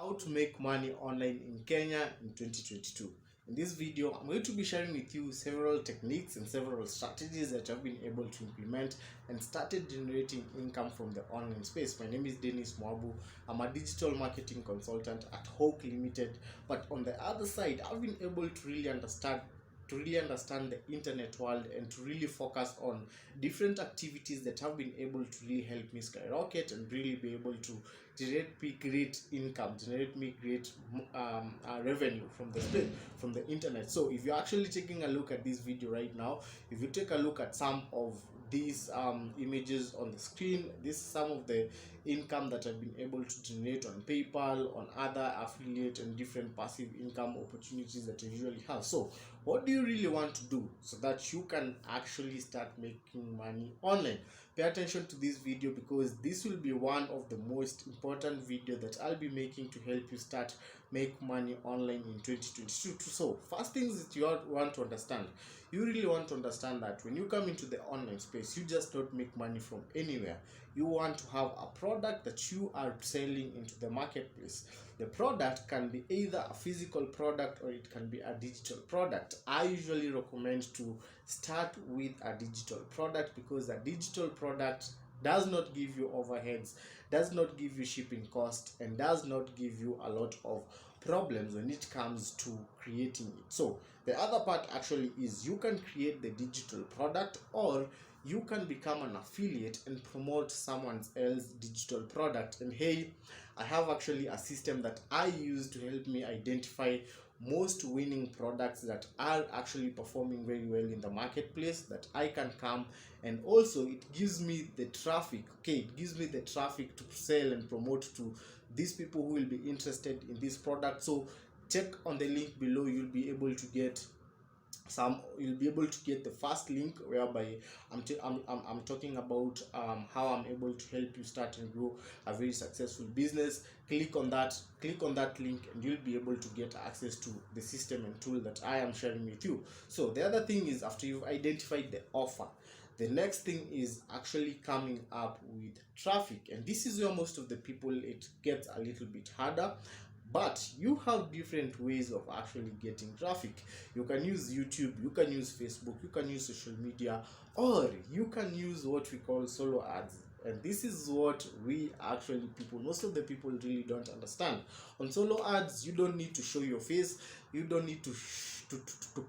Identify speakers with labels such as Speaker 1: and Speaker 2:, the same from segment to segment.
Speaker 1: How to make money online in Kenya in 2022. In this video, I'm going to be sharing with you several techniques and several strategies that I've been able to implement and started generating income from the online space. My name is Dennis Mwabu. I'm a digital marketing consultant at Hoke Limited. But on the other side, I've been able to really understand the internet world and to really focus on different activities that have been able to really help me skyrocket and really be able to generate me great income, generate me great revenue from the internet. So if you're actually taking a look at this video right now, if you take a look at some of these images on the screen, this is some of the income that I've been able to generate on PayPal, on other affiliate and different passive income opportunities that I usually have. So what do you really want to do so that you can actually start making money online? Pay attention to this video because this will be one of the most important video that I'll be making to help you start make money online in 2022. So first things that you want to understand, you really want to understand that when you come into the online space, you just don't make money from anywhere. You want to have a product that you are selling into the marketplace. The product can be either a physical product or it can be a digital product. I usually recommend to start with a digital product because a digital product does not give you overheads, does not give you shipping cost, and does not give you a lot of problems when it comes to creating it. So the other part actually is you can create the digital product, or you can become an affiliate and promote someone else's digital product. And hey, I have actually a system that I use to help me identify most winning products that are actually performing very well in the marketplace that I can come, and also it gives me the traffic. It gives me the traffic to sell and promote to these people who will be interested in this product. So check on the link below, you'll be able to get the first link whereby I'm talking about how I'm able to help you start and grow a very successful business. Click on that link and you'll be able to get access to the system and tool that I am sharing with you. So the other thing is, after you've identified the offer, the next thing is actually coming up with traffic, and this is where most of the people it gets a little bit harder. But you have different ways of actually getting traffic. You can use YouTube, you can use Facebook, you can use social media, or you can use what we call solo ads. And this is what most of the people really don't understand. On solo ads, you don't need to show your face, you don't need to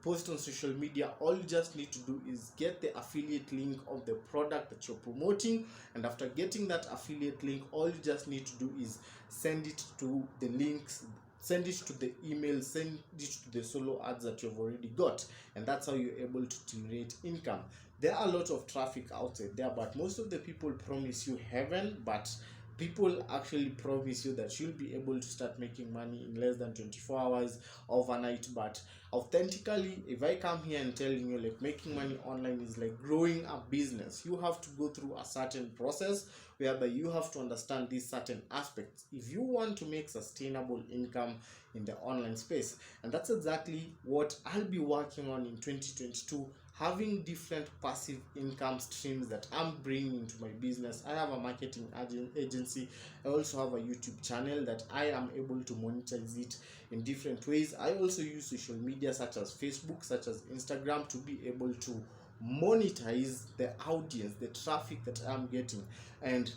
Speaker 1: post on social media. All you just need to do is get the affiliate link of the product that you're promoting, and after getting that affiliate link, all you just need to do is send it to the links, send it to the email, send it to the solo ads that you've already got, and that's how you're able to generate income. There are a lot of traffic outside there, but most of the people promise you heaven, but people actually promise you that you'll be able to start making money in less than 24 hours overnight. But authentically, if I come here and telling you like making money online is like growing a business, you have to go through a certain process whereby you have to understand these certain aspects if you want to make sustainable income in the online space. And that's exactly what I'll be working on in 2022, having different passive income streams that I'm bringing into my business. I have a marketing agency. I also have a YouTube channel that I am able to monetize it in different ways. I also use social media such as Facebook, such as Instagram, to be able to monetize the audience, the traffic that I'm getting. And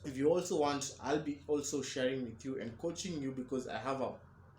Speaker 1: if you also want, I'll be also sharing with you and coaching you, because I have a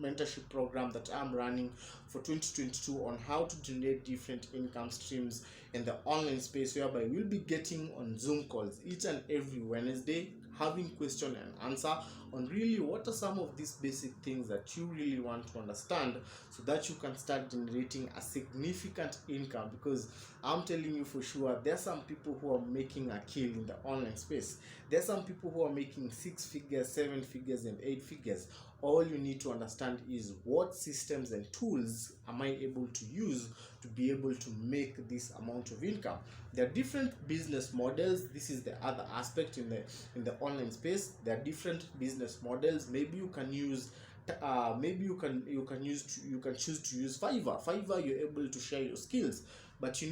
Speaker 1: mentorship program that I'm running for 2022 on how to generate different income streams in the online space, whereby we'll be getting on Zoom calls each and every Wednesday, having question and answer on really what are some of these basic things that you really want to understand so that you can start generating a significant income. Because I'm telling you for sure, there are some people who are making a kill in the online space. There are some people who are making 6 figures, 7 figures, and 8 figures. All you need to understand is what systems and tools am I able to use to be able to make this amount of income. There are different business models. This is the other aspect in the online space. There are different business models. Maybe you can use maybe you can choose to use Fiverr. You're able to share your skills, but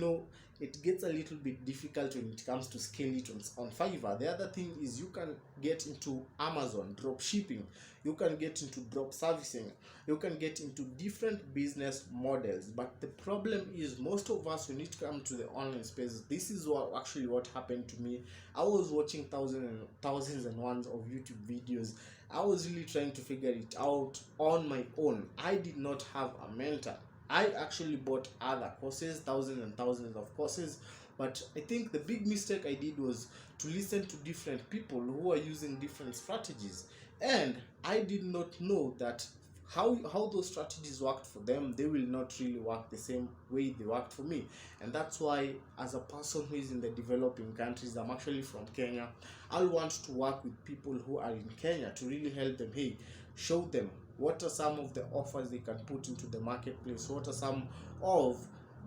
Speaker 1: it gets a little bit difficult when it comes to scale it on Fiverr. The other thing is you can get into Amazon drop shipping, you can get into drop servicing, you can get into different business models. But the problem is, most of us, when it comes to the online space, this is what happened to me. I was watching thousands and ones of YouTube videos. I was really trying to figure it out on my own. I did not have a mentor. I actually bought other courses, thousands and thousands of courses, but I think the big mistake I did was to listen to different people who are using different strategies, and I did not know that how those strategies worked for them, they will not really work the same way they worked for me. And that's why, as a person who is in the developing countries, I'm actually from Kenya, I'll want to work with people who are in Kenya to really help them. Hey, show them what are some of the offers they can put into the marketplace, what are some of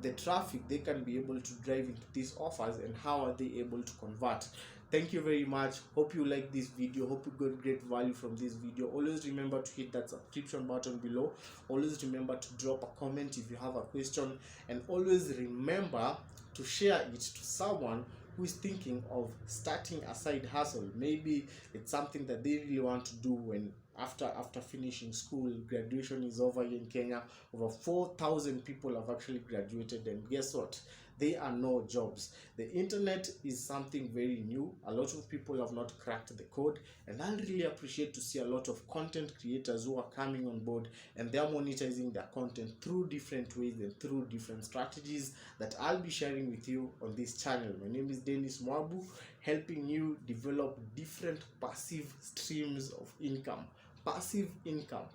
Speaker 1: the traffic they can be able to drive into these offers, and how are they able to convert. Thank you very much. Hope you like this video. Hope you got great value from this video. Always remember to hit that subscription button below. Always remember to drop a comment if you have a question, and always remember to share it to someone who is thinking of starting a side hustle. Maybe it's something that they really want to do when after finishing school. Graduation is over here in Kenya. Over 4,000 people have actually graduated, and guess what? There are no jobs. The internet is something very new. A lot of people have not cracked the code, and I really appreciate to see a lot of content creators who are coming on board, and they are monetizing their content through different ways and through different strategies that I'll be sharing with you on this channel. My name is Dennis Mwabu, helping you develop different passive streams of income. Passive income.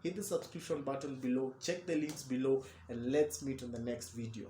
Speaker 1: Hit the subscription button below, check the links below, and let's meet on the next video.